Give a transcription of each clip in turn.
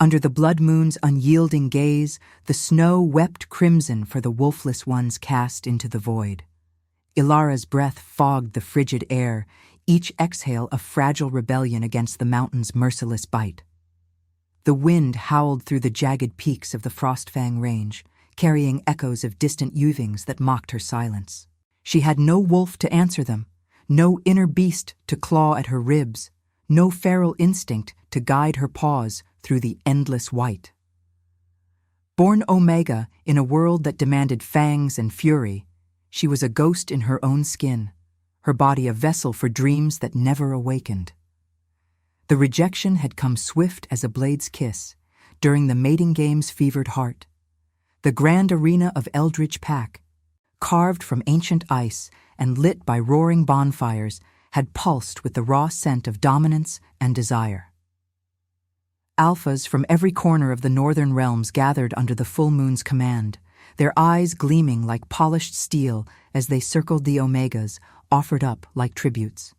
Under the blood moon's unyielding gaze, the snow wept crimson for the wolfless ones cast into the void. Ilara's breath fogged the frigid air, each exhale a fragile rebellion against the mountain's merciless bite. The wind howled through the jagged peaks of the Frostfang Range, carrying echoes of distant yuvings that mocked her silence. She had no wolf to answer them, no inner beast to claw at her ribs, no feral instinct to guide her paws through the endless white. Born Omega in a world that demanded fangs and fury, she was a ghost in her own skin, her body a vessel for dreams that never awakened. The rejection had come swift as a blade's kiss, during the mating game's fevered heart. The grand arena of Eldritch Pack, carved from ancient ice and lit by roaring bonfires, had pulsed with the raw scent of dominance and desire. Alphas from every corner of the northern realms gathered under the full moon's command, their eyes gleaming like polished steel as they circled the Omegas, offered up like tributes.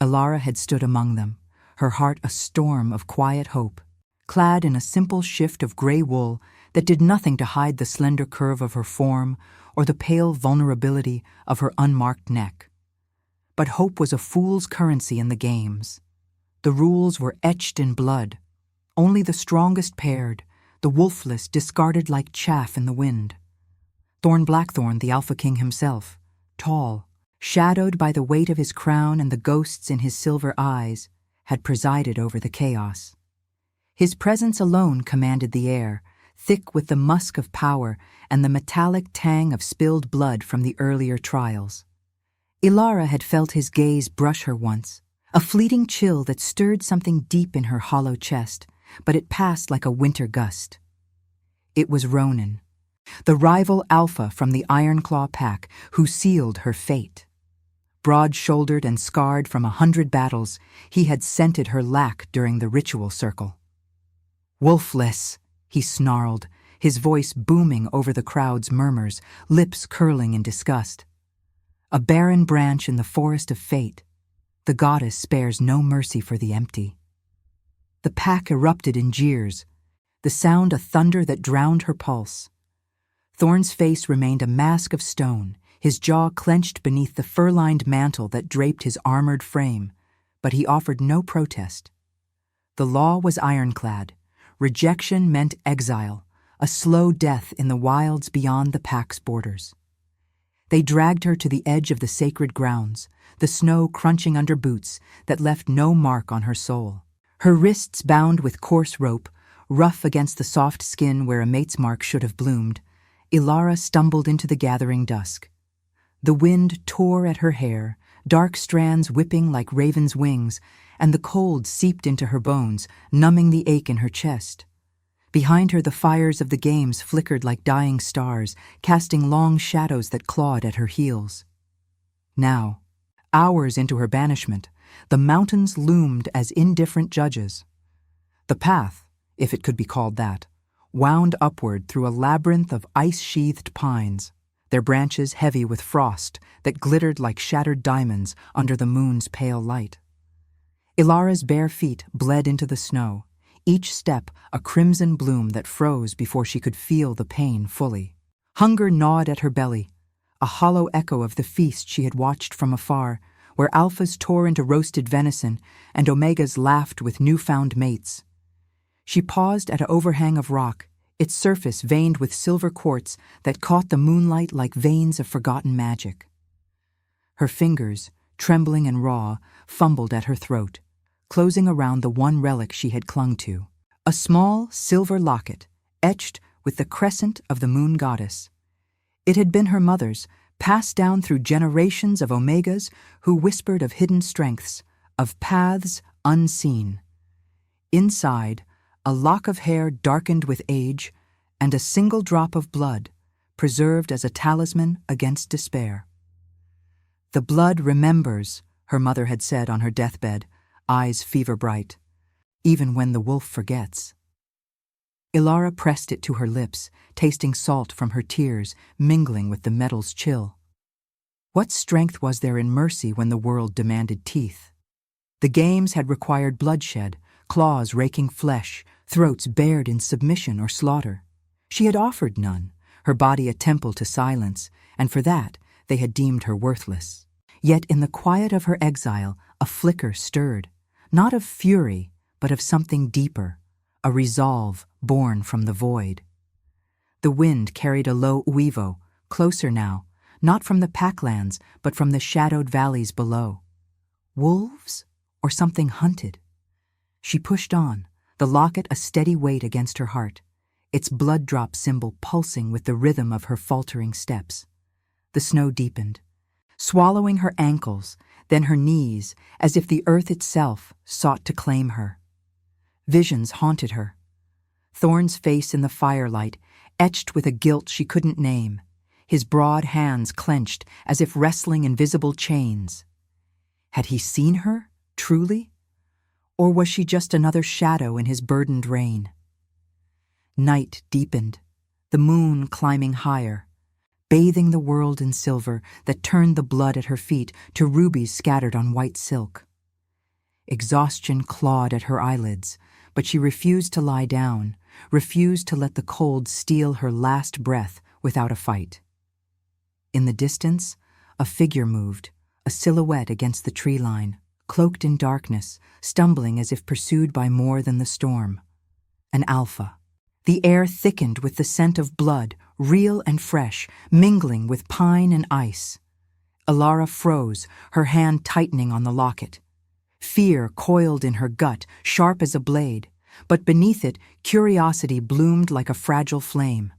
Ilara had stood among them, her heart a storm of quiet hope, clad in a simple shift of gray wool that did nothing to hide the slender curve of her form or the pale vulnerability of her unmarked neck. But hope was a fool's currency in the games. The rules were etched in blood. Only the strongest paired, the wolfless discarded like chaff in the wind. Thorn Blackthorn, the Alpha King himself, tall, shadowed by the weight of his crown and the ghosts in his silver eyes, had presided over the chaos. His presence alone commanded the air, thick with the musk of power and the metallic tang of spilled blood from the earlier trials. Ilara had felt his gaze brush her once, a fleeting chill that stirred something deep in her hollow chest, but it passed like a winter gust. It was Ronan, the rival Alpha from the Ironclaw pack, who sealed her fate. Broad-shouldered and scarred from 100 battles, he had scented her lack during the ritual circle. "Wolfless," he snarled, his voice booming over the crowd's murmurs, lips curling in disgust. A barren branch in the forest of fate, the goddess spares no mercy for the empty. The pack erupted in jeers, the sound a thunder that drowned her pulse. Thorn's face remained a mask of stone, his jaw clenched beneath the fur-lined mantle that draped his armored frame, but he offered no protest. The law was ironclad. Rejection meant exile, a slow death in the wilds beyond the pack's borders. They dragged her to the edge of the sacred grounds, the snow crunching under boots that left no mark on her soul. Her wrists bound with coarse rope, rough against the soft skin where a mate's mark should have bloomed, Ilara stumbled into the gathering dusk. The wind tore at her hair, dark strands whipping like ravens' wings, and the cold seeped into her bones, numbing the ache in her chest. Behind her the fires of the games flickered like dying stars, casting long shadows that clawed at her heels. Now, hours into her banishment, the mountains loomed as indifferent judges. The path, if it could be called that, wound upward through a labyrinth of ice-sheathed pines, their branches heavy with frost that glittered like shattered diamonds under the moon's pale light. Ilara's bare feet bled into the snow, each step a crimson bloom that froze before she could feel the pain fully. Hunger gnawed at her belly, a hollow echo of the feast she had watched from afar, where alphas tore into roasted venison and omegas laughed with newfound mates. She paused at an overhang of rock, its surface veined with silver quartz that caught the moonlight like veins of forgotten magic. Her fingers, trembling and raw, fumbled at her throat, closing around the one relic she had clung to, a small silver locket etched with the crescent of the moon goddess. It had been her mother's, passed down through generations of omegas who whispered of hidden strengths, of paths unseen. Inside, a lock of hair darkened with age, and a single drop of blood, preserved as a talisman against despair. "The blood remembers," her mother had said on her deathbed, eyes fever-bright, "even when the wolf forgets." Ilara pressed it to her lips, tasting salt from her tears, mingling with the metal's chill. What strength was there in mercy when the world demanded teeth? The games had required bloodshed, claws raking flesh, throats bared in submission or slaughter. She had offered none, her body a temple to silence, and for that they had deemed her worthless. Yet in the quiet of her exile, a flicker stirred, not of fury, but of something deeper, a resolve born from the void. The wind carried a low uivo, closer now, not from the packlands, but from the shadowed valleys below. Wolves, or something hunted? She pushed on, the locket a steady weight against her heart, its blood drop symbol pulsing with the rhythm of her faltering steps. The snow deepened, swallowing her ankles, then her knees, as if the earth itself sought to claim her. Visions haunted her. Thorn's face in the firelight, etched with a guilt she couldn't name, his broad hands clenched as if wrestling invisible chains. Had he seen her, truly? Or was she just another shadow in his burdened reign? Night deepened, the moon climbing higher, bathing the world in silver that turned the blood at her feet to rubies scattered on white silk. Exhaustion clawed at her eyelids, but she refused to lie down, refused to let the cold steal her last breath without a fight. In the distance, a figure moved, a silhouette against the tree line, cloaked in darkness, stumbling as if pursued by more than the storm. An alpha. The air thickened with the scent of blood, real and fresh, mingling with pine and ice. Ilara froze, her hand tightening on the locket. Fear coiled in her gut, sharp as a blade, but beneath it, curiosity bloomed like a fragile flame.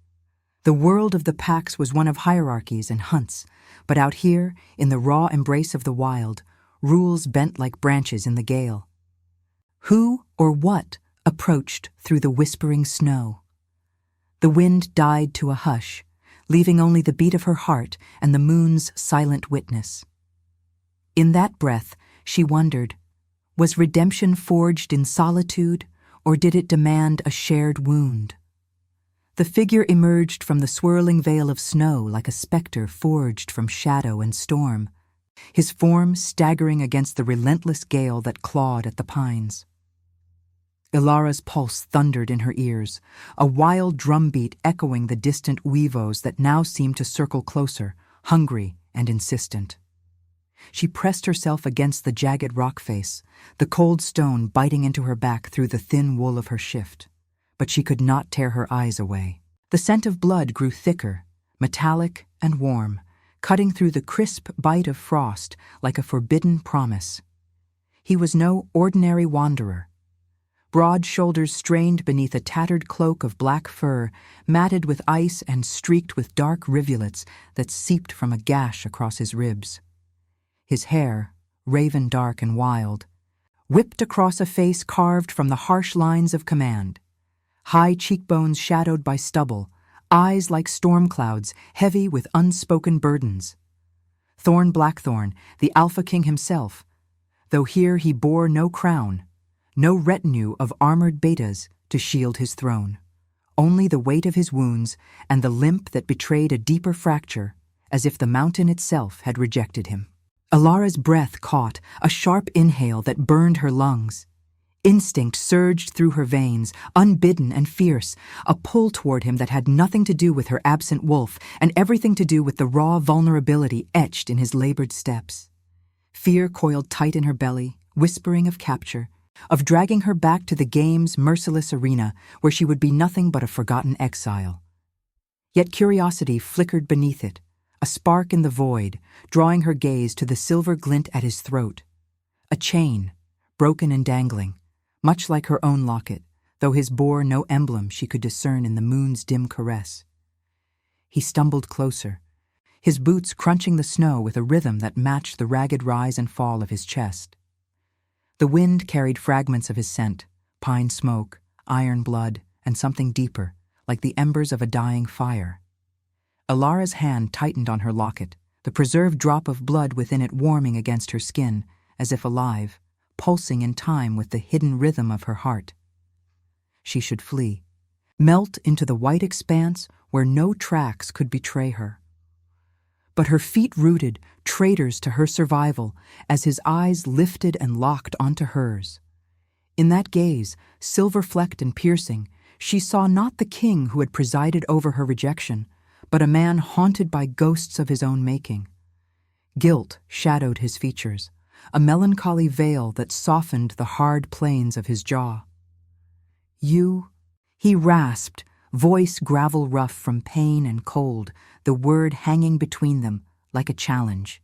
The world of the packs was one of hierarchies and hunts, but out here, in the raw embrace of the wild, rules bent like branches in the gale. Who or what approached through the whispering snow? The wind died to a hush, leaving only the beat of her heart and the moon's silent witness. In that breath, she wondered, was redemption forged in solitude, or did it demand a shared wound? The figure emerged from the swirling veil of snow like a specter forged from shadow and storm, his form staggering against the relentless gale that clawed at the pines. Ilara's pulse thundered in her ears, a wild drumbeat echoing the distant weavos that now seemed to circle closer, hungry and insistent. She pressed herself against the jagged rock face, the cold stone biting into her back through the thin wool of her shift. But she could not tear her eyes away. The scent of blood grew thicker, metallic and warm, cutting through the crisp bite of frost like a forbidden promise. He was no ordinary wanderer. Broad shoulders strained beneath a tattered cloak of black fur, matted with ice and streaked with dark rivulets that seeped from a gash across his ribs. His hair, raven dark and wild, whipped across a face carved from the harsh lines of command. High cheekbones shadowed by stubble, eyes like storm clouds, heavy with unspoken burdens. Thorn Blackthorn, the Alpha King himself, though here he bore no crown, no retinue of armored betas to shield his throne, only the weight of his wounds and the limp that betrayed a deeper fracture, as if the mountain itself had rejected him. Ilara's breath caught, a sharp inhale that burned her lungs. Instinct surged through her veins, unbidden and fierce, a pull toward him that had nothing to do with her absent wolf and everything to do with the raw vulnerability etched in his labored steps. Fear coiled tight in her belly, whispering of capture, of dragging her back to the game's merciless arena where she would be nothing but a forgotten exile. Yet curiosity flickered beneath it, a spark in the void, drawing her gaze to the silver glint at his throat. A chain, broken and dangling, much like her own locket, though his bore no emblem she could discern in the moon's dim caress. He stumbled closer, his boots crunching the snow with a rhythm that matched the ragged rise and fall of his chest. The wind carried fragments of his scent, pine smoke, iron blood, and something deeper, like the embers of a dying fire. Ilara's hand tightened on her locket, the preserved drop of blood within it warming against her skin, as if alive, pulsing in time with the hidden rhythm of her heart. She should flee, melt into the white expanse where no tracks could betray her. But her feet rooted, traitors to her survival, as his eyes lifted and locked onto hers. In that gaze, silver-flecked and piercing, she saw not the king who had presided over her rejection, but a man haunted by ghosts of his own making. Guilt shadowed his features, a melancholy veil that softened the hard planes of his jaw. "You," he rasped, voice gravel-rough from pain and cold, the word hanging between them like a challenge.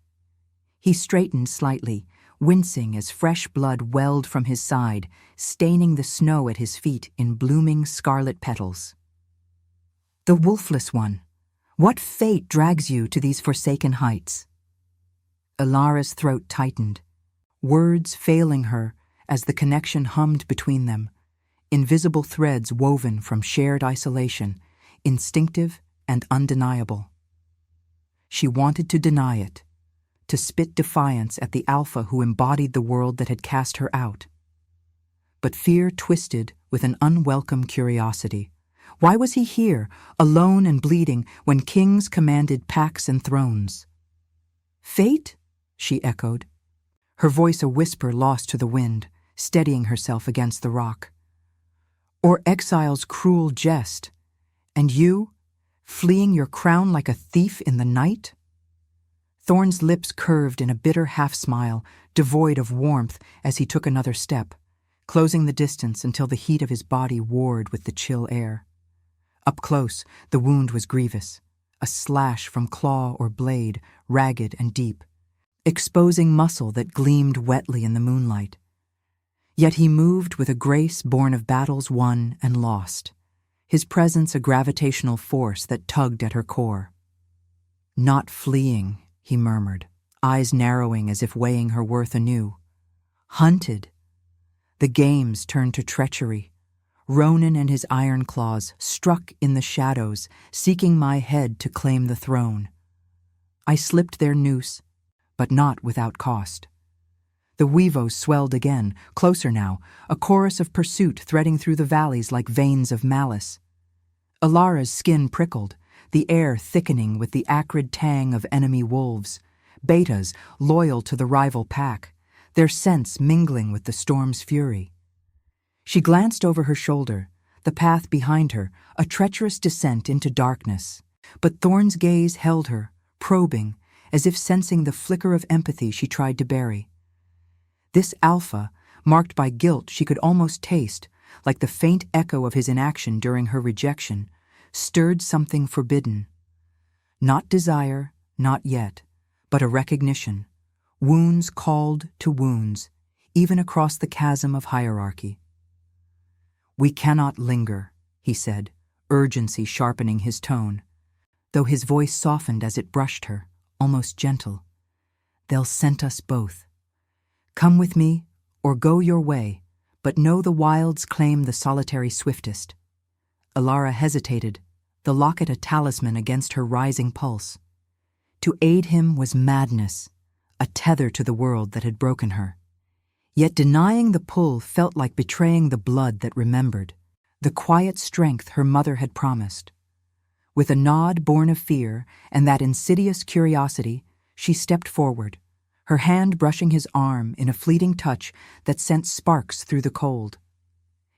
He straightened slightly, wincing as fresh blood welled from his side, staining the snow at his feet in blooming scarlet petals. "The Wolfless one, what fate drags you to these forsaken heights?" Ilara's throat tightened, words failing her as the connection hummed between them, invisible threads woven from shared isolation, instinctive and undeniable. She wanted to deny it, to spit defiance at the alpha who embodied the world that had cast her out. But fear twisted with an unwelcome curiosity. Why was he here, alone and bleeding, when kings commanded packs and thrones? "Fate?" she echoed, her voice a whisper lost to the wind, steadying herself against the rock. "Or exile's cruel jest, and you, fleeing your crown like a thief in the night?" Thorn's lips curved in a bitter half-smile, devoid of warmth as he took another step, closing the distance until the heat of his body warred with the chill air. Up close, the wound was grievous, a slash from claw or blade, ragged and deep, exposing muscle that gleamed wetly in the moonlight. Yet he moved with a grace born of battles won and lost, his presence a gravitational force that tugged at her core. "Not fleeing," he murmured, eyes narrowing as if weighing her worth anew. "Hunted." The games turned to treachery. Ronan and his iron claws struck in the shadows, seeking my head to claim the throne. I slipped their noose, but not without cost. The weavos swelled again, closer now, a chorus of pursuit threading through the valleys like veins of malice. Ilara's skin prickled, the air thickening with the acrid tang of enemy wolves, betas loyal to the rival pack, their scents mingling with the storm's fury. She glanced over her shoulder, the path behind her, a treacherous descent into darkness, but Thorn's gaze held her, probing, as if sensing the flicker of empathy she tried to bury. This alpha, marked by guilt she could almost taste, like the faint echo of his inaction during her rejection, stirred something forbidden. Not desire, not yet, but a recognition. Wounds called to wounds, even across the chasm of hierarchy. "We cannot linger," he said, urgency sharpening his tone, though his voice softened as it brushed her, almost gentle. "They'll scent us both. Come with me, or go your way, but know the wilds claim the solitary swiftest." Ilara hesitated, the locket a talisman against her rising pulse. To aid him was madness, a tether to the world that had broken her. Yet denying the pull felt like betraying the blood that remembered, the quiet strength her mother had promised. With a nod born of fear and that insidious curiosity, she stepped forward, her hand brushing his arm in a fleeting touch that sent sparks through the cold.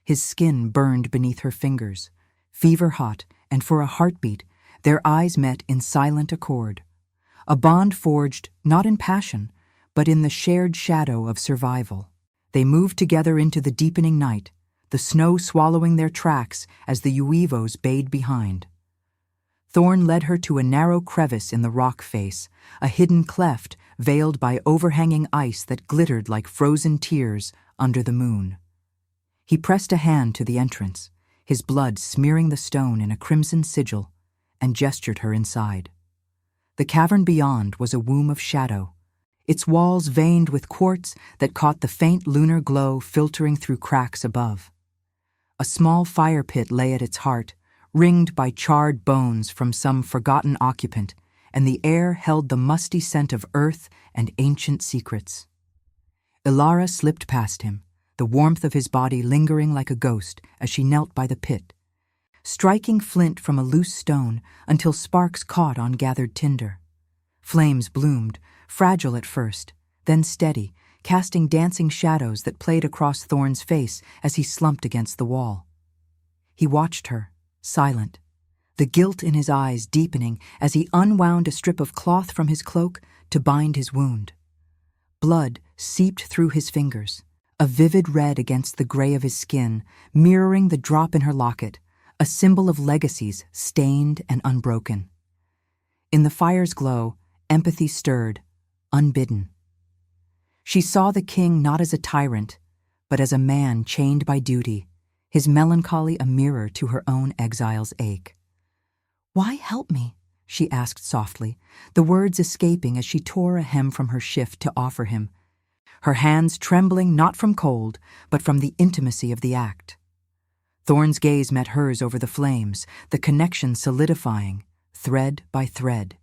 His skin burned beneath her fingers, fever-hot, and for a heartbeat, their eyes met in silent accord. A bond forged not in passion, but in the shared shadow of survival. They moved together into the deepening night, the snow swallowing their tracks as the Uivos bayed behind. Thorn led her to a narrow crevice in the rock face, a hidden cleft veiled by overhanging ice that glittered like frozen tears under the moon. He pressed a hand to the entrance, his blood smearing the stone in a crimson sigil, and gestured her inside. The cavern beyond was a womb of shadow, its walls veined with quartz that caught the faint lunar glow filtering through cracks above. A small fire pit lay at its heart, ringed by charred bones from some forgotten occupant, and the air held the musty scent of earth and ancient secrets. Ilara slipped past him, the warmth of his body lingering like a ghost as she knelt by the pit, striking flint from a loose stone until sparks caught on gathered tinder. Flames bloomed, fragile at first, then steady, casting dancing shadows that played across Thorn's face as he slumped against the wall. He watched her, silent, the guilt in his eyes deepening as he unwound a strip of cloth from his cloak to bind his wound. Blood seeped through his fingers, a vivid red against the gray of his skin, mirroring the drop in her locket, a symbol of legacies stained and unbroken. In the fire's glow, empathy stirred, unbidden. She saw the king not as a tyrant, but as a man chained by duty, his melancholy a mirror to her own exile's ache. "Why help me?" she asked softly, the words escaping as she tore a hem from her shift to offer him, her hands trembling not from cold, but from the intimacy of the act. Thorn's gaze met hers over the flames, the connection solidifying, thread by thread.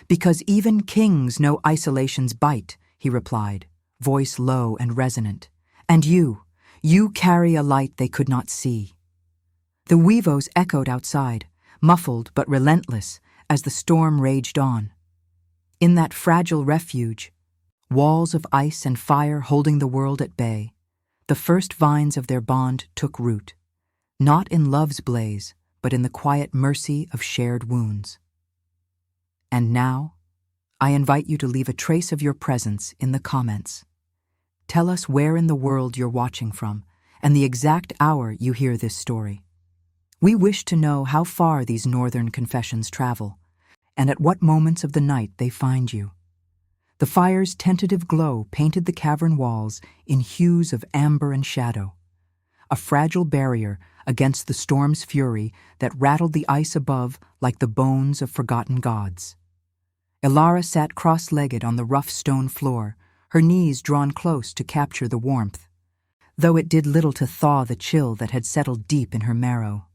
"Because even kings know isolation's bite," he replied, voice low and resonant. "And you carry a light they could not see." The weavos echoed outside, muffled but relentless, as the storm raged on. In that fragile refuge, walls of ice and fire holding the world at bay, the first vines of their bond took root, not in love's blaze, but in the quiet mercy of shared wounds. And now, I invite you to leave a trace of your presence in the comments. Tell us where in the world you're watching from, and the exact hour you hear this story. We wish to know how far these northern confessions travel, and at what moments of the night they find you. The fire's tentative glow painted the cavern walls in hues of amber and shadow, a fragile barrier against the storm's fury that rattled the ice above like the bones of forgotten gods. Ilara sat cross-legged on the rough stone floor, her knees drawn close to capture the warmth, though it did little to thaw the chill that had settled deep in her marrow.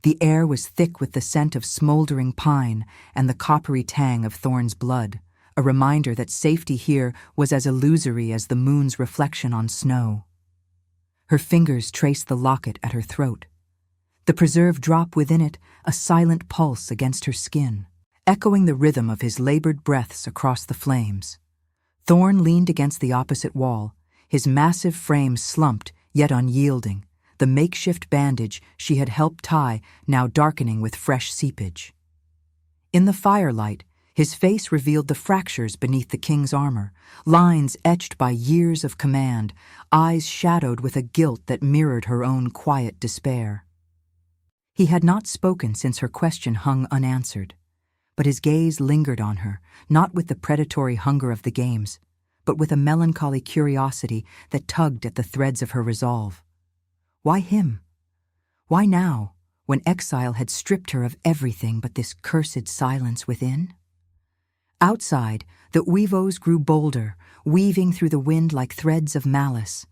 The air was thick with the scent of smoldering pine and the coppery tang of Thorn's blood, a reminder that safety here was as illusory as the moon's reflection on snow. Her fingers traced the locket at her throat, the preserved drop within it a silent pulse against her skin, echoing the rhythm of his labored breaths across the flames. Thorn leaned against the opposite wall, his massive frame slumped yet unyielding, the makeshift bandage she had helped tie now darkening with fresh seepage. In the firelight, his face revealed the fractures beneath the king's armor, lines etched by years of command, eyes shadowed with a guilt that mirrored her own quiet despair. He had not spoken since her question hung unanswered, but his gaze lingered on her, not with the predatory hunger of the games, but with a melancholy curiosity that tugged at the threads of her resolve. Why him? Why now, when exile had stripped her of everything but this cursed silence within? Outside, the weavos grew bolder, weaving through the wind like threads of malice,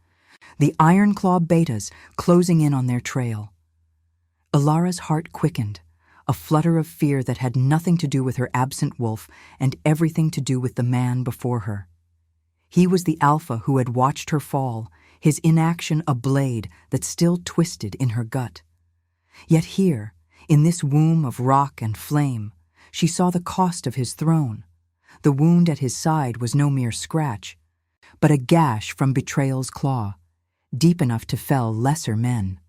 the iron-claw betas closing in on their trail. Ilara's heart quickened, a flutter of fear that had nothing to do with her absent wolf and everything to do with the man before her. He was the alpha who had watched her fall, his inaction a blade that still twisted in her gut. Yet here, in this womb of rock and flame, she saw the cost of his throne. The wound at his side was no mere scratch, but a gash from betrayal's claw, deep enough to fell lesser men.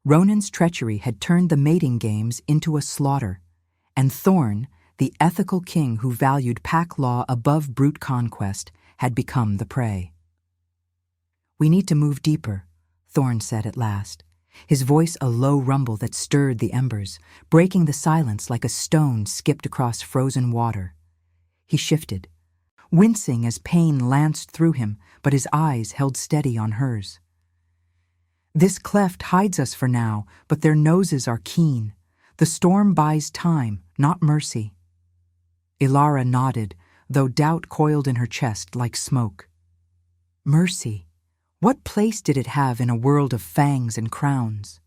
Ronan's treachery had turned the mating games into a slaughter, and Thorn, the ethical king who valued pack law above brute conquest, had become the prey. "We need to move deeper," Thorn said at last, his voice a low rumble that stirred the embers, breaking the silence like a stone skipped across frozen water. He shifted, wincing as pain lanced through him, but his eyes held steady on hers. "This cleft hides us for now, but their noses are keen. The storm buys time, not mercy." Ilara nodded, though doubt coiled in her chest like smoke. Mercy. What place did it have in a world of fangs and crowns?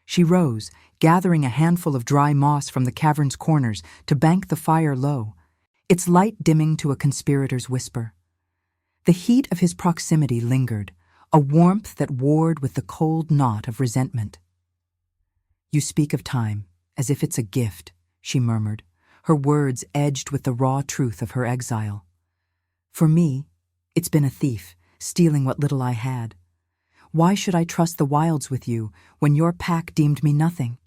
She rose, gathering a handful of dry moss from the cavern's corners to bank the fire low, its light dimming to a conspirator's whisper. The heat of his proximity lingered, a warmth that warred with the cold knot of resentment. "You speak of time, as if it's a gift," she murmured, her words edged with the raw truth of her exile. "For me, It's been a thief, stealing what little I had. Why should I trust the wilds with you when your pack deemed me nothing?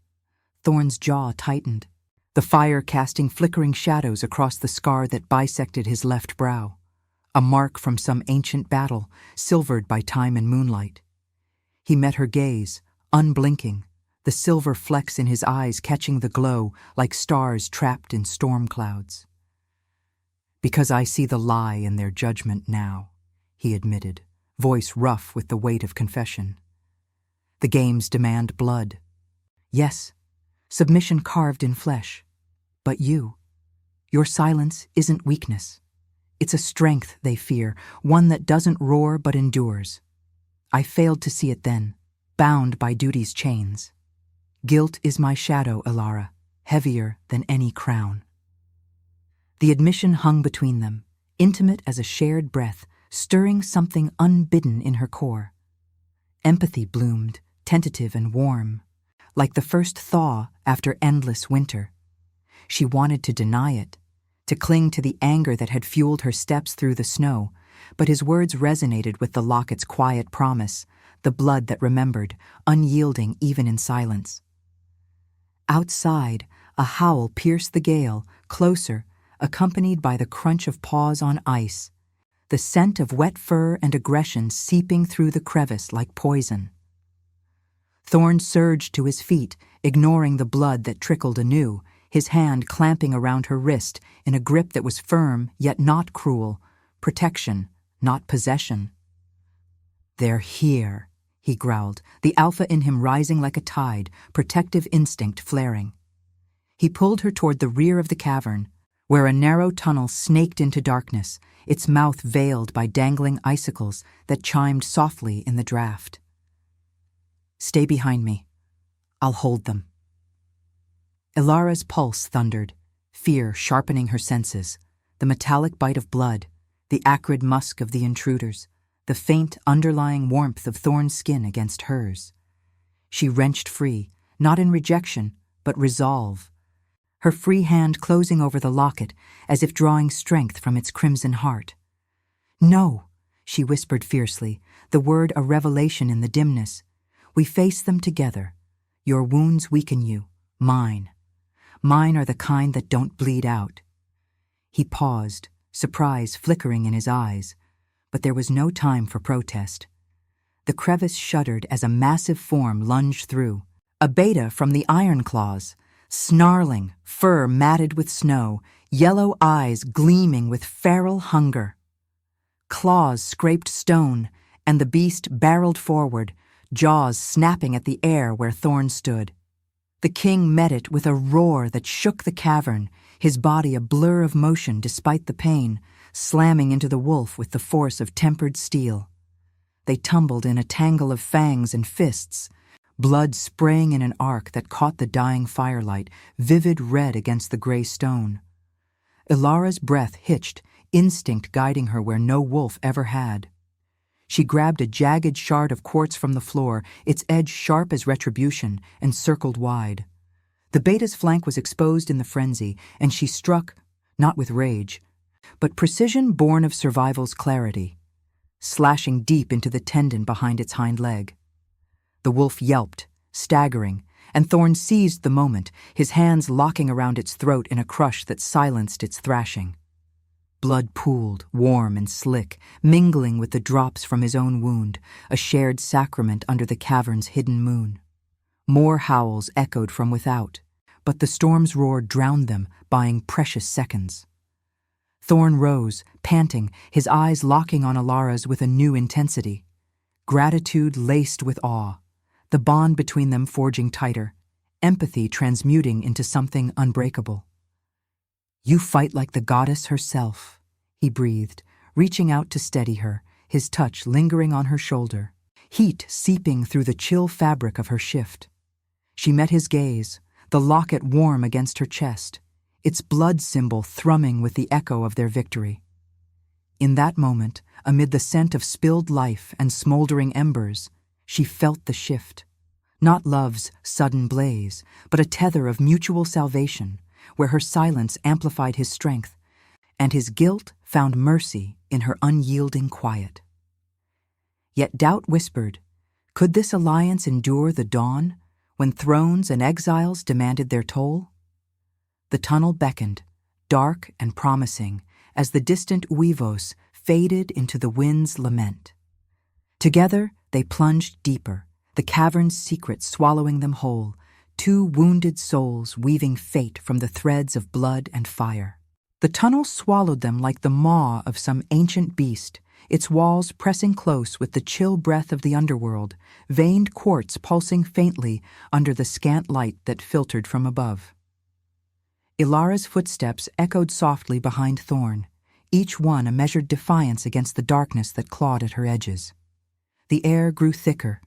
Thorn's jaw tightened, the fire casting flickering shadows across the scar that bisected his left brow, a mark from some ancient battle, silvered by time and moonlight. He met her gaze, unblinking, the silver flecks in his eyes catching the glow like stars trapped in storm clouds. "Because I see the lie in their judgment now," he admitted, voice rough with the weight of confession. "The games demand blood. Yes, submission carved in flesh. But your silence isn't weakness. It's a strength they fear, one that doesn't roar but endures. I failed to see it then, bound by duty's chains. Guilt is my shadow, Ilara, heavier than any crown." The admission hung between them, intimate as a shared breath, stirring something unbidden in her core. Empathy bloomed, tentative and warm, like the first thaw after endless winter. She wanted to deny it, to cling to the anger that had fueled her steps through the snow, but his words resonated with the locket's quiet promise, the blood that remembered, unyielding even in silence. Outside, a howl pierced the gale, closer, accompanied by the crunch of paws on ice, the scent of wet fur and aggression seeping through the crevice like poison. Thorn surged to his feet, ignoring the blood that trickled anew, his hand clamping around her wrist in a grip that was firm yet not cruel, protection, not possession. "They're here," he growled, the alpha in him rising like a tide, protective instinct flaring. He pulled her toward the rear of the cavern, where a narrow tunnel snaked into darkness, its mouth veiled by dangling icicles that chimed softly in the draft. "Stay behind me. I'll hold them." Ilara's pulse thundered, fear sharpening her senses, the metallic bite of blood, the acrid musk of the intruders, the faint underlying warmth of Thorn's skin against hers. She wrenched free, not in rejection, but resolve, her free hand closing over the locket as if drawing strength from its crimson heart. "No," she whispered fiercely, the word a revelation in the dimness. "We face them together. Your wounds weaken you, mine. Mine are the kind that don't bleed out." He paused, surprise flickering in his eyes, but there was no time for protest. The crevice shuddered as a massive form lunged through, a beta from the Iron Claws, snarling, fur matted with snow, yellow eyes gleaming with feral hunger. Claws scraped stone, and the beast barreled forward, jaws snapping at the air where Thorn stood. The king met it with a roar that shook the cavern, his body a blur of motion despite the pain, slamming into the wolf with the force of tempered steel. They tumbled in a tangle of fangs and fists, blood spraying in an arc that caught the dying firelight, vivid red against the gray stone. Ilara's breath hitched, instinct guiding her where no wolf ever had. She grabbed a jagged shard of quartz from the floor, its edge sharp as retribution, and circled wide. The beta's flank was exposed in the frenzy, and she struck, not with rage, but precision born of survival's clarity, slashing deep into the tendon behind its hind leg. The wolf yelped, staggering, and Thorn seized the moment, his hands locking around its throat in a crush that silenced its thrashing. Blood pooled, warm and slick, mingling with the drops from his own wound, a shared sacrament under the cavern's hidden moon. More howls echoed from without, but the storm's roar drowned them, buying precious seconds. Thorn rose, panting, his eyes locking on Ilara's with a new intensity. Gratitude laced with awe, the bond between them forging tighter, empathy transmuting into something unbreakable. "You fight like the goddess herself," he breathed, reaching out to steady her, his touch lingering on her shoulder, heat seeping through the chill fabric of her shift. She met his gaze, the locket warm against her chest, its blood symbol thrumming with the echo of their victory. In that moment, amid the scent of spilled life and smoldering embers, she felt the shift. Not love's sudden blaze, but a tether of mutual salvation, where her silence amplified his strength, and his guilt found mercy in her unyielding quiet. Yet doubt whispered, could this alliance endure the dawn, when thrones and exiles demanded their toll? The tunnel beckoned, dark and promising, as the distant Uivos faded into the wind's lament. Together they plunged deeper, the cavern's secret swallowing them whole, two wounded souls weaving fate from the threads of blood and fire. The tunnel swallowed them like the maw of some ancient beast, its walls pressing close with the chill breath of the underworld, veined quartz pulsing faintly under the scant light that filtered from above. Ilara's footsteps echoed softly behind Thorn, each one a measured defiance against the darkness that clawed at her edges. The air grew thicker,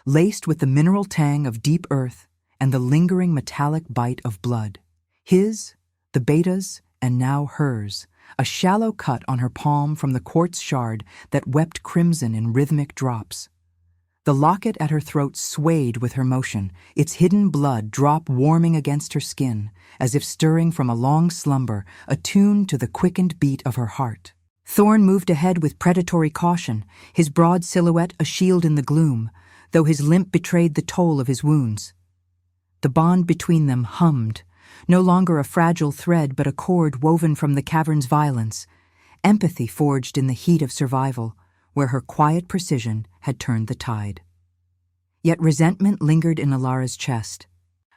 laced with the mineral tang of deep earth and the lingering metallic bite of blood. His, the beta's, and now hers, a shallow cut on her palm from the quartz shard that wept crimson in rhythmic drops. The locket at her throat swayed with her motion, its hidden blood drop warming against her skin, as if stirring from a long slumber, attuned to the quickened beat of her heart. Thorn moved ahead with predatory caution, his broad silhouette a shield in the gloom, though his limp betrayed the toll of his wounds. The bond between them hummed, no longer a fragile thread but a cord woven from the cavern's violence, empathy forged in the heat of survival, where her quiet precision had turned the tide. Yet resentment lingered in Ilara's chest,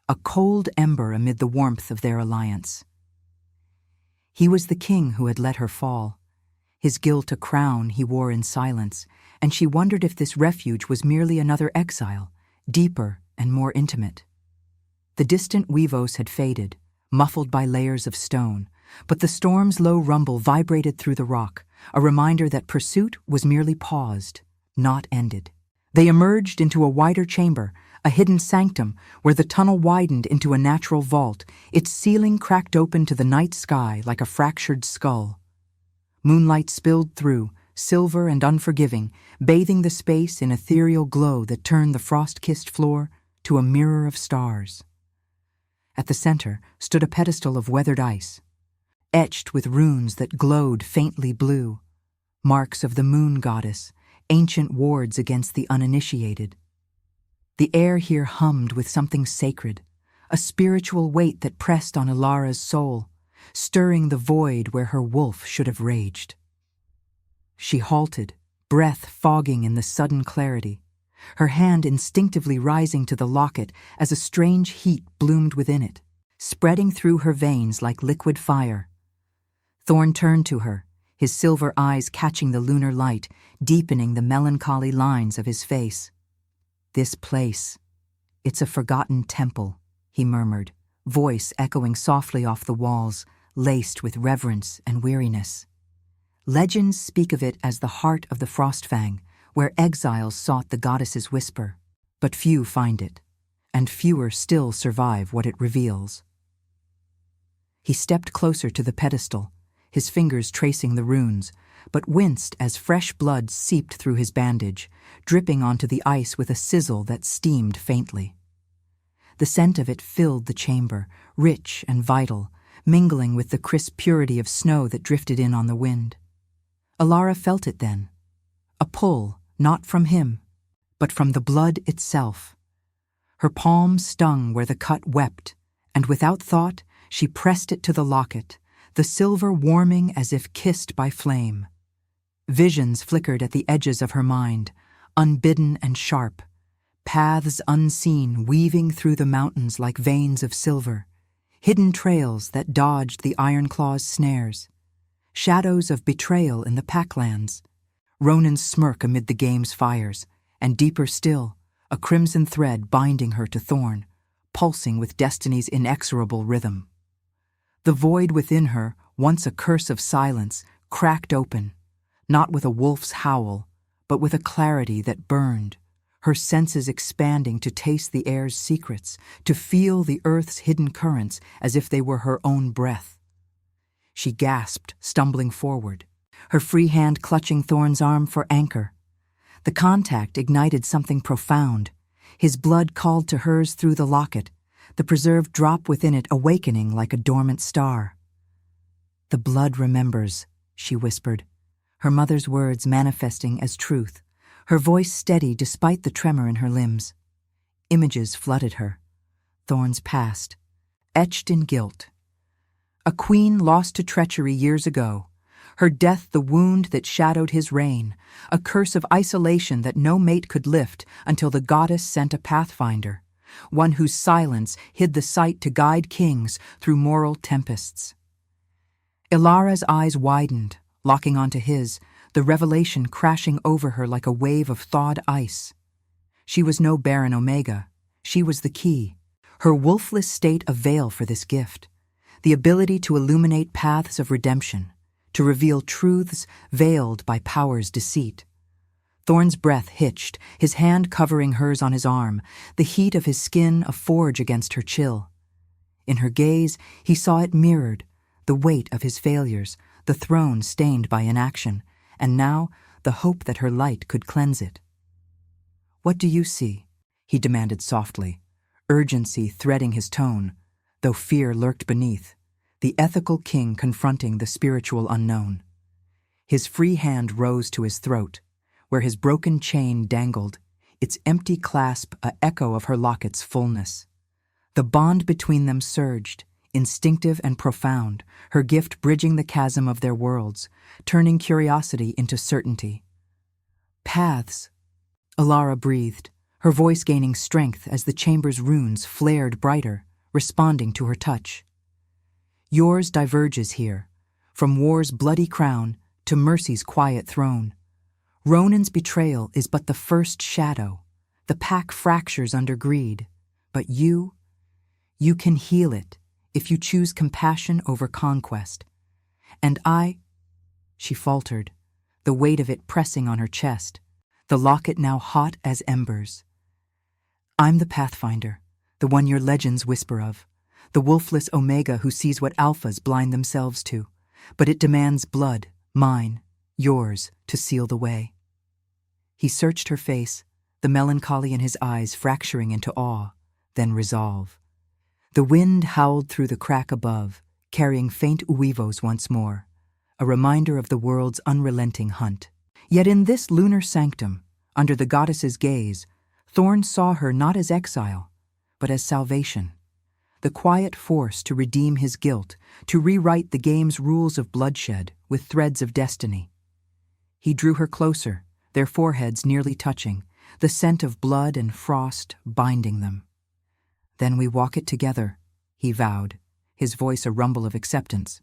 a cold ember amid the warmth of their alliance. He was the king who had let her fall, his guilt a crown he wore in silence, and she wondered if this refuge was merely another exile, deeper and more intimate. The distant Uivos had faded, muffled by layers of stone, but the storm's low rumble vibrated through the rock, a reminder that pursuit was merely paused, not ended. They emerged into a wider chamber, a hidden sanctum where the tunnel widened into a natural vault, its ceiling cracked open to the night sky like a fractured skull. Moonlight spilled through, silver and unforgiving, bathing the space in ethereal glow that turned the frost-kissed floor to a mirror of stars. At the center stood a pedestal of weathered ice, etched with runes that glowed faintly blue, marks of the moon goddess, ancient wards against the uninitiated. The air here hummed with something sacred, a spiritual weight that pressed on Ilara's soul, stirring the void where her wolf should have raged. She halted, breath fogging in the sudden clarity, her hand instinctively rising to the locket as a strange heat bloomed within it, spreading through her veins like liquid fire. Thorn turned to her, his silver eyes catching the lunar light, deepening the melancholy lines of his face. "This place, it's a forgotten temple," he murmured, voice echoing softly off the walls, laced with reverence and weariness. Legends speak of it as the heart of the Frostfang, where exiles sought the goddess's whisper, but few find it, and fewer still survive what it reveals. He stepped closer to the pedestal, his fingers tracing the runes, but winced as fresh blood seeped through his bandage, dripping onto the ice with a sizzle that steamed faintly. The scent of it filled the chamber, rich and vital, mingling with the crisp purity of snow that drifted in on the wind. Ilara felt it then, a pull, not from him, but from the blood itself. Her palm stung where the cut wept, and without thought she pressed it to the locket, the silver warming as if kissed by flame. Visions flickered at the edges of her mind, unbidden and sharp, paths unseen weaving through the mountains like veins of silver, hidden trails that dodged the Ironclaw's snares, shadows of betrayal in the packlands, Ronan's smirk amid the game's fires, and deeper still, a crimson thread binding her to Thorn, pulsing with destiny's inexorable rhythm. The void within her, once a curse of silence, cracked open, not with a wolf's howl, but with a clarity that burned, her senses expanding to taste the air's secrets, to feel the earth's hidden currents as if they were her own breath. She gasped, stumbling forward, her free hand clutching Thorn's arm for anchor. The contact ignited something profound. His blood called to hers through the locket, the preserved drop within it awakening like a dormant star. "The blood remembers," she whispered, her mother's words manifesting as truth, her voice steady despite the tremor in her limbs. Images flooded her. Thorn's past, etched in guilt. A queen lost to treachery years ago, her death the wound that shadowed his reign, a curse of isolation that no mate could lift until the goddess sent a pathfinder, one whose silence hid the sight to guide kings through moral tempests. Ilara's eyes widened, locking onto his, the revelation crashing over her like a wave of thawed ice. She was no barren Omega. She was the key, her wolfless state a veil for this gift, the ability to illuminate paths of redemption, to reveal truths veiled by power's deceit. Thorn's breath hitched, his hand covering hers on his arm, the heat of his skin a forge against her chill. In her gaze, he saw it mirrored, the weight of his failures, the throne stained by inaction, and now the hope that her light could cleanse it. "What do you see?" he demanded softly, urgency threading his tone, though fear lurked beneath, the ethical king confronting the spiritual unknown. His free hand rose to his throat, where his broken chain dangled, its empty clasp a echo of her locket's fullness. The bond between them surged, instinctive and profound, her gift bridging the chasm of their worlds, turning curiosity into certainty. "Paths," Ilara breathed, her voice gaining strength as the chamber's runes flared brighter, responding to her touch. "Yours diverges here, from war's bloody crown to mercy's quiet throne. Ronan's betrayal is but the first shadow. The pack fractures under greed, but you can heal it if you choose compassion over conquest. And she faltered, the weight of it pressing on her chest, the locket now hot as embers. "I'm the Pathfinder, the one your legends whisper of, the wolfless Omega who sees what alphas blind themselves to, but it demands blood, mine, yours, to seal the way." He searched her face, the melancholy in his eyes fracturing into awe, then resolve. The wind howled through the crack above, carrying faint uivos once more, a reminder of the world's unrelenting hunt. Yet in this lunar sanctum, under the goddess's gaze, Thorn saw her not as exile, but as salvation, the quiet force to redeem his guilt, to rewrite the game's rules of bloodshed with threads of destiny. He drew her closer, their foreheads nearly touching, the scent of blood and frost binding them. "Then we walk it together," he vowed, his voice a rumble of acceptance.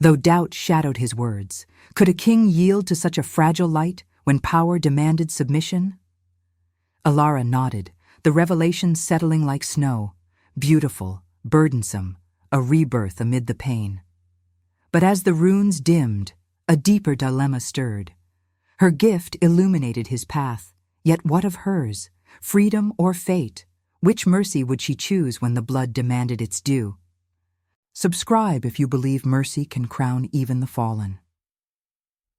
Though doubt shadowed his words, could a king yield to such a fragile light when power demanded submission? Ilara nodded, the revelation settling like snow, beautiful, burdensome, a rebirth amid the pain. But as the runes dimmed, a deeper dilemma stirred. Her gift illuminated his path, yet what of hers, freedom or fate? Which mercy would she choose when the blood demanded its due? Subscribe if you believe mercy can crown even the fallen.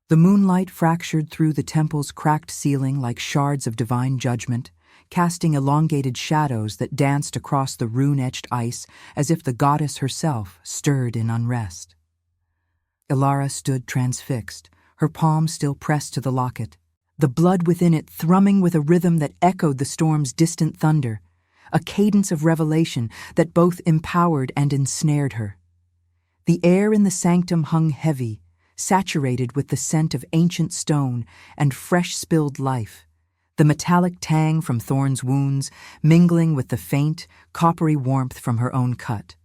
The moonlight fractured through the temple's cracked ceiling like shards of divine judgment, casting elongated shadows that danced across the rune-etched ice as if the goddess herself stirred in unrest. Ilara stood transfixed, her palm still pressed to the locket, the blood within it thrumming with a rhythm that echoed the storm's distant thunder, a cadence of revelation that both empowered and ensnared her. The air in the sanctum hung heavy, saturated with the scent of ancient stone and fresh spilled life, the metallic tang from Thorn's wounds mingling with the faint, coppery warmth from her own cut.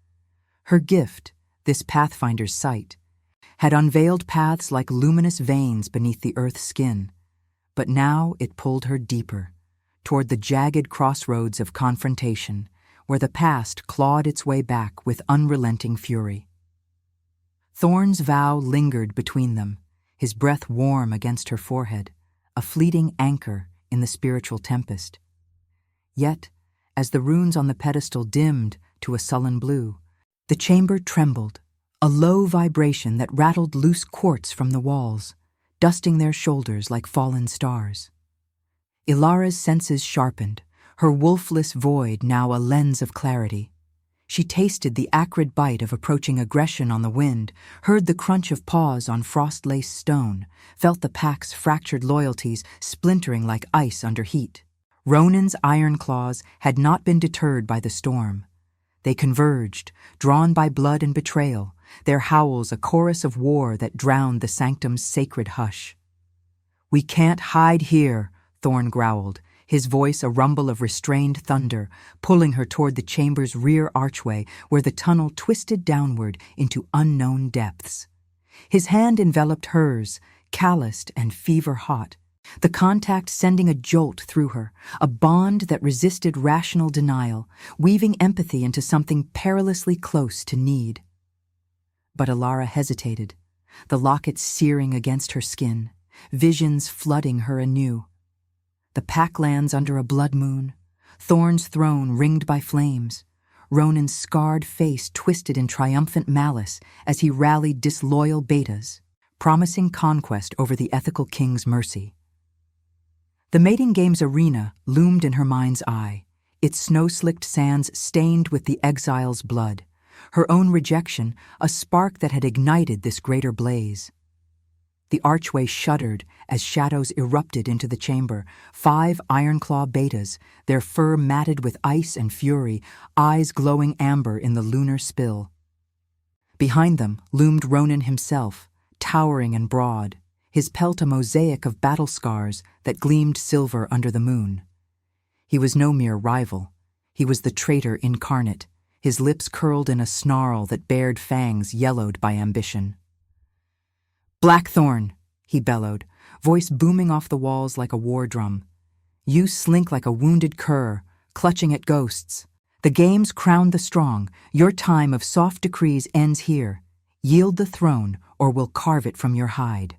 Her gift, this Pathfinder's sight, had unveiled paths like luminous veins beneath the earth's skin, but now it pulled her deeper, toward the jagged crossroads of confrontation, where the past clawed its way back with unrelenting fury. Thorn's vow lingered between them, his breath warm against her forehead, a fleeting anchor in the spiritual tempest. Yet, as the runes on the pedestal dimmed to a sullen blue, the chamber trembled, a low vibration that rattled loose quartz from the walls, dusting their shoulders like fallen stars. Ilara's senses sharpened, her wolfless void now a lens of clarity. She tasted the acrid bite of approaching aggression on the wind, heard the crunch of paws on frost-laced stone, felt the pack's fractured loyalties splintering like ice under heat. Ronan's iron claws had not been deterred by the storm. They converged, drawn by blood and betrayal, their howls a chorus of war that drowned the sanctum's sacred hush. "We can't hide here," Thorn growled, his voice a rumble of restrained thunder, pulling her toward the chamber's rear archway where the tunnel twisted downward into unknown depths. His hand enveloped hers, calloused and fever-hot, the contact sending a jolt through her, a bond that resisted rational denial, weaving empathy into something perilously close to need. But Alara hesitated, the locket searing against her skin, visions flooding her anew. The pack lands under a blood moon, Thorn's throne ringed by flames, Ronan's scarred face twisted in triumphant malice as he rallied disloyal betas, promising conquest over the ethical king's mercy. The mating game's arena loomed in her mind's eye, its snow-slicked sands stained with the exile's blood, her own rejection a spark that had ignited this greater blaze. The archway shuddered as shadows erupted into the chamber, 5 iron-claw betas, their fur matted with ice and fury, eyes glowing amber in the lunar spill. Behind them loomed Ronan himself, towering and broad, his pelt a mosaic of battle scars that gleamed silver under the moon. He was no mere rival. He was the traitor incarnate, his lips curled in a snarl that bared fangs yellowed by ambition. "Blackthorn," he bellowed, voice booming off the walls like a war drum. "You slink like a wounded cur, clutching at ghosts. The game's crowned the strong. Your time of soft decrees ends here. Yield the throne, or we'll carve it from your hide."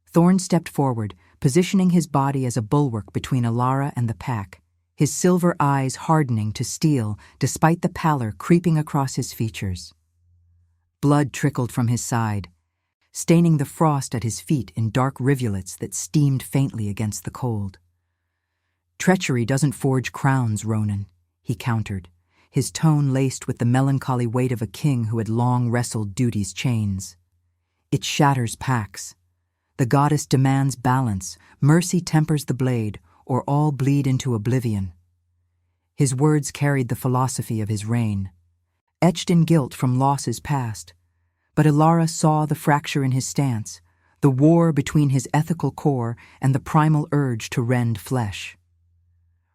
Thorn stepped forward, positioning his body as a bulwark between Alara and the pack, his silver eyes hardening to steel despite the pallor creeping across his features. Blood trickled from his side, staining the frost at his feet in dark rivulets that steamed faintly against the cold. "Treachery doesn't forge crowns, Ronan," he countered, his tone laced with the melancholy weight of a king who had long wrestled duty's chains. "It shatters packs. The goddess demands balance, mercy tempers the blade, or all bleed into oblivion." His words carried the philosophy of his reign, etched in guilt from losses past. But Alara saw the fracture in his stance, the war between his ethical core and the primal urge to rend flesh.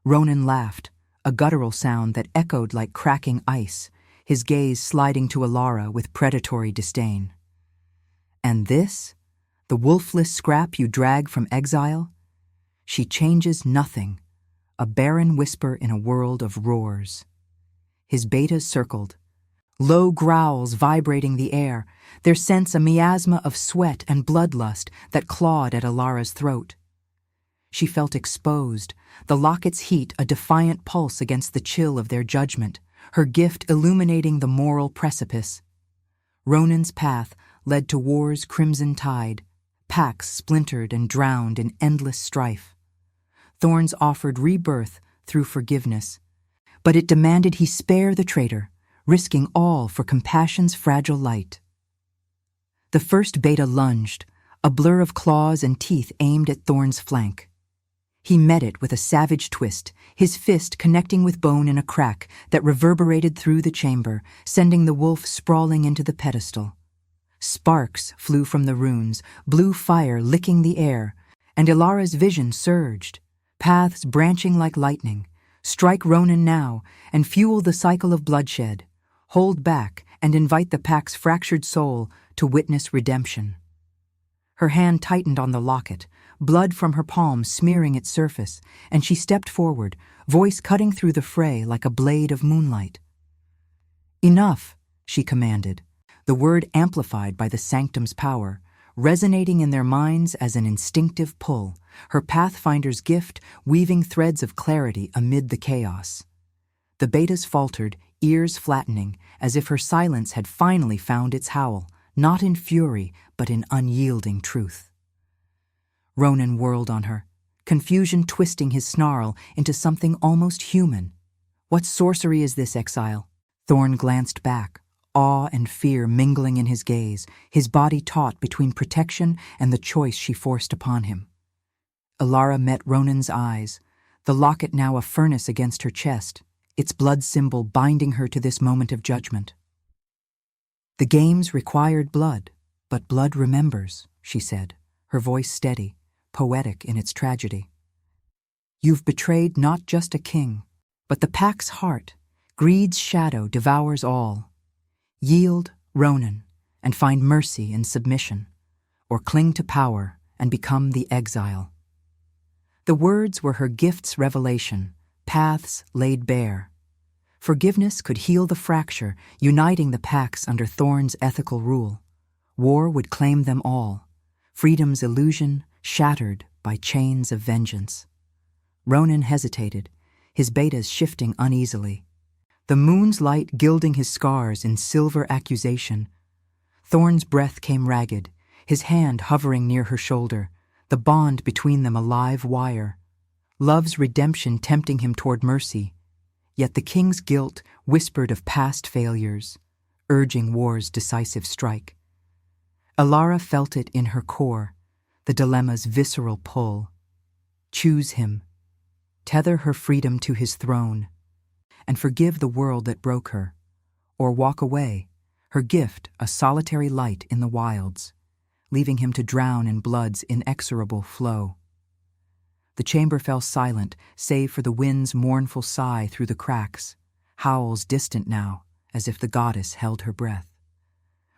Ronan laughed, a guttural sound that echoed like cracking ice, his gaze sliding to Alara with predatory disdain. "And this? The wolfless scrap you drag from exile? She changes nothing, a barren whisper in a world of roars." His betas circled, low growls vibrating the air, their sense a miasma of sweat and bloodlust that clawed at Alara's throat. She felt exposed, the locket's heat a defiant pulse against the chill of their judgment, her gift illuminating the moral precipice. Ronan's path led to war's crimson tide, packs splintered and drowned in endless strife. Thorns offered rebirth through forgiveness, but it demanded he spare the traitor, risking all for compassion's fragile light. The first beta lunged, a blur of claws and teeth aimed at Thorn's flank. He met it with a savage twist, his fist connecting with bone in a crack that reverberated through the chamber, sending the wolf sprawling into the pedestal. Sparks flew from the runes, blue fire licking the air, and Ilara's vision surged, paths branching like lightning. Strike Ronan now and fuel the cycle of bloodshed. Hold back and invite the pack's fractured soul to witness redemption. Her hand tightened on the locket, blood from her palm smearing its surface, and she stepped forward, voice cutting through the fray like a blade of moonlight. "Enough," she commanded, the word amplified by the sanctum's power, resonating in their minds as an instinctive pull, her pathfinder's gift weaving threads of clarity amid the chaos. The betas faltered, ears flattening, as if her silence had finally found its howl, not in fury, but in unyielding truth. Ronan whirled on her, confusion twisting his snarl into something almost human. "What sorcery is this, exile? Thorn glanced back, awe and fear mingling in his gaze, his body taut between protection and the choice she forced upon him. Ilara met Ronan's eyes, the locket now a furnace against her chest, its blood symbol binding her to this moment of judgment. "The games required blood, but blood remembers," she said, her voice steady, poetic in its tragedy. "You've betrayed not just a king, but the pack's heart. Greed's shadow devours all. Yield, Ronan, and find mercy in submission, or cling to power and become the exile." The words were her gift's revelation, paths laid bare. Forgiveness could heal the fracture, uniting the packs under Thorn's ethical rule. War would claim them all, freedom's illusion shattered by chains of vengeance. Ronan hesitated, his betas shifting uneasily. The moon's light gilding his scars in silver accusation. Thorn's breath came ragged, his hand hovering near her shoulder, the bond between them a live wire. Love's redemption tempting him toward mercy, yet the king's guilt whispered of past failures, urging war's decisive strike. Ilara felt it in her core, the dilemma's visceral pull. Choose him, tether her freedom to his throne, and forgive the world that broke her, or walk away, her gift a solitary light in the wilds, leaving him to drown in blood's inexorable flow. The chamber fell silent, save for the wind's mournful sigh through the cracks, howls distant now, as if the goddess held her breath.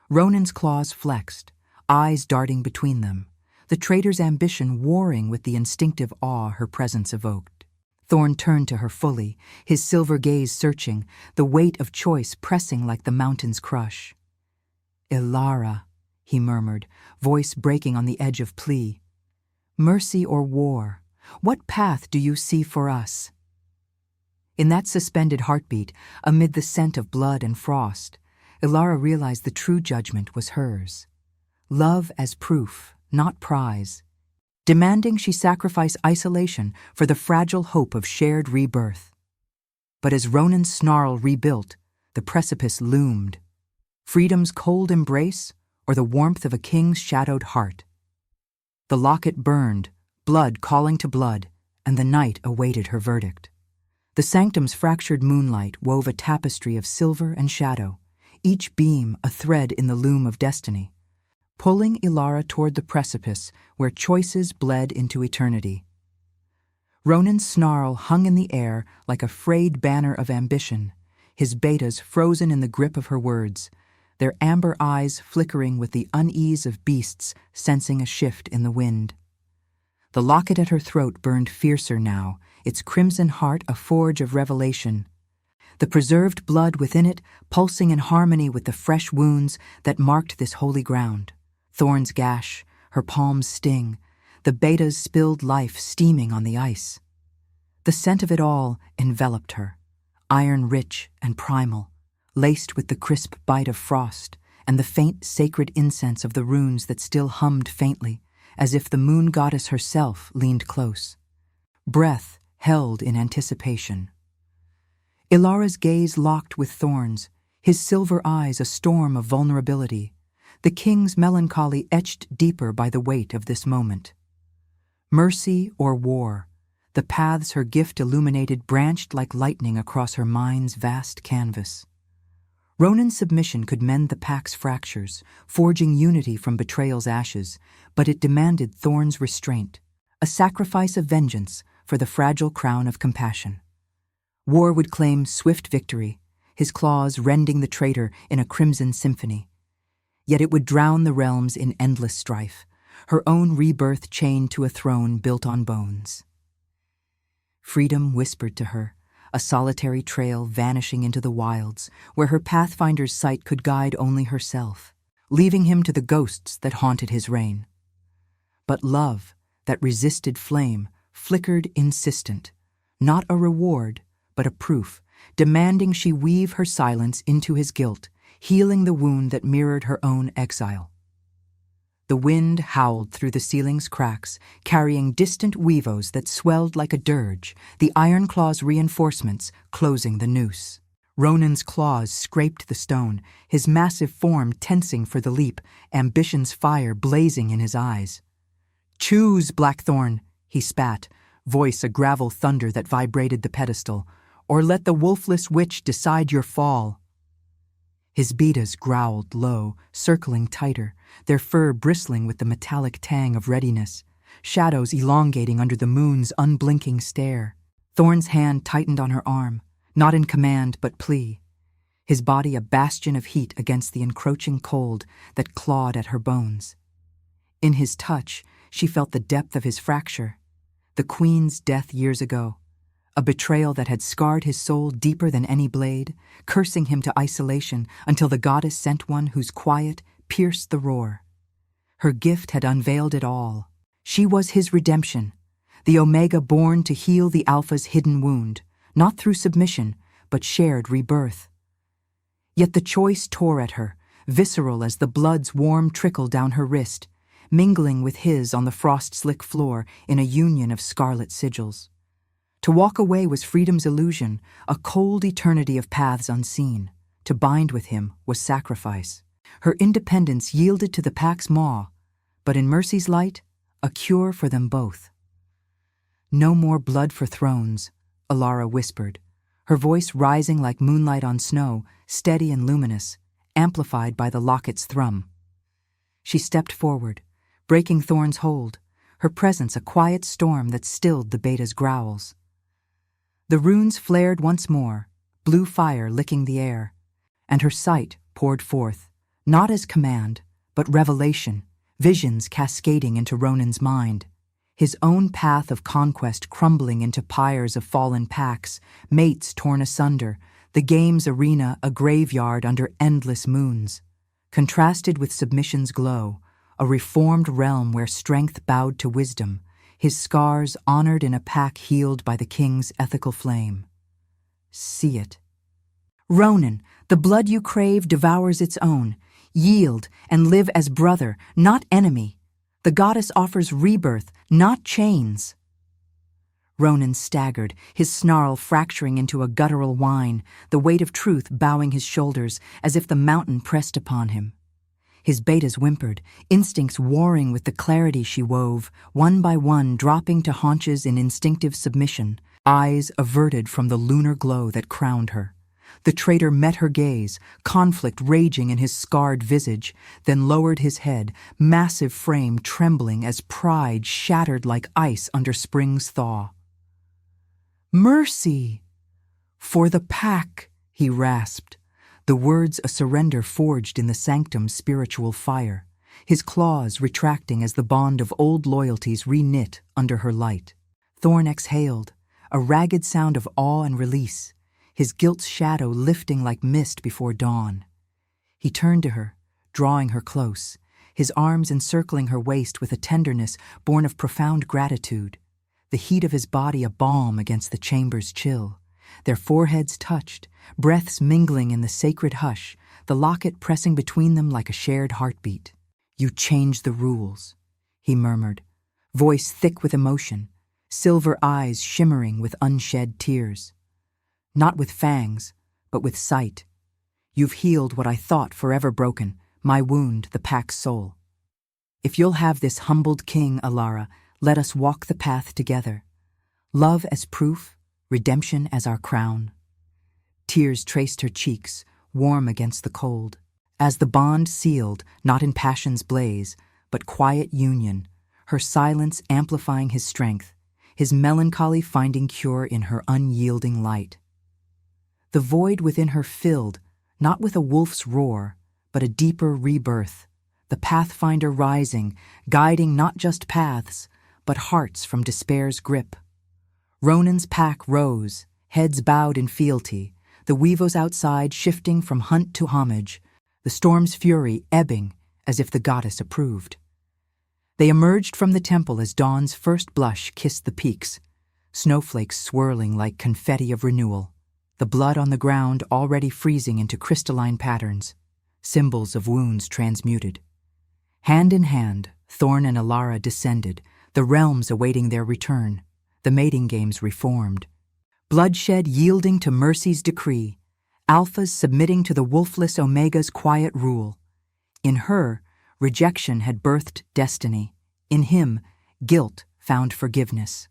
Ronan's claws flexed, eyes darting between them, the traitor's ambition warring with the instinctive awe her presence evoked. Thorn turned to her fully, his silver gaze searching, the weight of choice pressing like the mountain's crush. "Ilara," he murmured, voice breaking on the edge of plea. "Mercy or war? What path do you see for us?" In that suspended heartbeat, amid the scent of blood and frost, Ilara realized the true judgment was hers. Love as proof, not prize, demanding she sacrifice isolation for the fragile hope of shared rebirth. But as Ronan's snarl rebuilt, the precipice loomed. Freedom's cold embrace or the warmth of a king's shadowed heart? The locket burned, blood calling to blood, and the night awaited her verdict. The sanctum's fractured moonlight wove a tapestry of silver and shadow, each beam a thread in the loom of destiny, pulling Ilara toward the precipice where choices bled into eternity. Ronan's snarl hung in the air like a frayed banner of ambition, his betas frozen in the grip of her words, their amber eyes flickering with the unease of beasts sensing a shift in the wind. The locket at her throat burned fiercer now, its crimson heart a forge of revelation, the preserved blood within it pulsing in harmony with the fresh wounds that marked this holy ground. Thorn's gash, her palms sting, the beta's spilled life steaming on the ice. The scent of it all enveloped her, iron-rich and primal, laced with the crisp bite of frost and the faint sacred incense of the runes that still hummed faintly, as if the moon goddess herself leaned close. Breath held in anticipation. Ilara's gaze locked with Thorn's, his silver eyes a storm of vulnerability, the king's melancholy etched deeper by the weight of this moment. Mercy or war, the paths her gift illuminated branched like lightning across her mind's vast canvas. Ronan's submission could mend the pack's fractures, forging unity from betrayal's ashes, but it demanded Thorn's restraint, a sacrifice of vengeance for the fragile crown of compassion. War would claim swift victory, his claws rending the traitor in a crimson symphony. Yet it would drown the realms in endless strife, her own rebirth chained to a throne built on bones. Freedom whispered to her, a solitary trail vanishing into the wilds, where her pathfinder's sight could guide only herself, leaving him to the ghosts that haunted his reign. But love, that resisted flame, flickered insistent, not a reward, but a proof, demanding she weave her silence into his guilt, healing the wound that mirrored her own exile. The wind howled through the ceiling's cracks, carrying distant weavos that swelled like a dirge, the iron claw's reinforcements closing the noose. Ronan's claws scraped the stone, his massive form tensing for the leap, ambition's fire blazing in his eyes. "Choose, Blackthorn," he spat, voice a gravel thunder that vibrated the pedestal, "or let the wolfless witch decide your fall." His betas growled low, circling tighter, their fur bristling with the metallic tang of readiness, shadows elongating under the moon's unblinking stare. Thorn's hand tightened on her arm, not in command but plea, his body a bastion of heat against the encroaching cold that clawed at her bones. In his touch, she felt the depth of his fracture, the queen's death years ago, a betrayal that had scarred his soul deeper than any blade, cursing him to isolation until the goddess sent one whose quiet pierced the roar. Her gift had unveiled it all. She was his redemption, the Omega born to heal the Alpha's hidden wound, not through submission, but shared rebirth. Yet the choice tore at her, visceral as the blood's warm trickle down her wrist, mingling with his on the frost-slick floor in a union of scarlet sigils. To walk away was freedom's illusion, a cold eternity of paths unseen. To bind with him was sacrifice. Her independence yielded to the pack's maw, but in Mercy's light, a cure for them both. "No more blood for thrones," Alara whispered, her voice rising like moonlight on snow, steady and luminous, amplified by the locket's thrum. She stepped forward, breaking Thorn's hold, her presence a quiet storm that stilled the beta's growls. The runes flared once more, blue fire licking the air, and her sight poured forth, not as command, but revelation, visions cascading into Ronan's mind, his own path of conquest crumbling into pyres of fallen packs, mates torn asunder, the game's arena a graveyard under endless moons, contrasted with submission's glow, a reformed realm where strength bowed to wisdom, his scars honored in a pack healed by the king's ethical flame. See it. "Ronan, the blood you crave devours its own. Yield and live as brother, not enemy. The goddess offers rebirth, not chains." Ronan staggered, his snarl fracturing into a guttural whine, the weight of truth bowing his shoulders as if the mountain pressed upon him. His betas whimpered, instincts warring with the clarity she wove, one by one dropping to haunches in instinctive submission, eyes averted from the lunar glow that crowned her. The traitor met her gaze, conflict raging in his scarred visage, then lowered his head, massive frame trembling as pride shattered like ice under spring's thaw. "Mercy! For the pack," he rasped, the words a surrender forged in the sanctum's spiritual fire, his claws retracting as the bond of old loyalties reknit under her light. Thorn exhaled, a ragged sound of awe and release, his guilt's shadow lifting like mist before dawn. He turned to her, drawing her close, his arms encircling her waist with a tenderness born of profound gratitude, the heat of his body a balm against the chamber's chill. Their foreheads touched, breaths mingling in the sacred hush, the locket pressing between them like a shared heartbeat. "You changed the rules," he murmured, voice thick with emotion, silver eyes shimmering with unshed tears. "Not with fangs, but with sight. You've healed what I thought forever broken, my wound, the pack's soul. If you'll have this humbled king, Alara, let us walk the path together. Love as proof, redemption as our crown." Tears traced her cheeks, warm against the cold, as the bond sealed, not in passion's blaze, but quiet union, her silence amplifying his strength, his melancholy finding cure in her unyielding light. The void within her filled, not with a wolf's roar, but a deeper rebirth, the pathfinder rising, guiding not just paths, but hearts from despair's grip. Ronan's pack rose, heads bowed in fealty, the weavos outside shifting from hunt to homage, the storm's fury ebbing as if the goddess approved. They emerged from the temple as dawn's first blush kissed the peaks, snowflakes swirling like confetti of renewal, the blood on the ground already freezing into crystalline patterns, symbols of wounds transmuted. Hand in hand, Thorn and Alara descended, the realms awaiting their return, the mating games reformed. Bloodshed yielding to Mercy's decree, alphas submitting to the wolfless Omega's quiet rule. In her, rejection had birthed destiny. In him, guilt found forgiveness.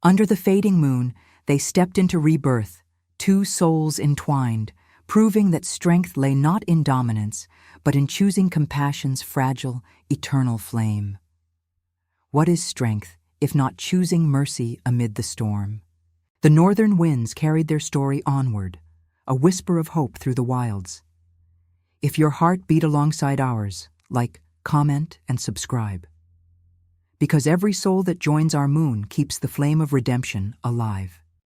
Under the fading moon, they stepped into rebirth, two souls entwined, proving that strength lay not in dominance, but in choosing compassion's fragile, eternal flame. What is strength, if not choosing mercy amid the storm? The northern winds carried their story onward, a whisper of hope through the wilds. If your heart beat alongside ours, like, comment, and subscribe. Because every soul that joins our moon keeps the flame of redemption alive.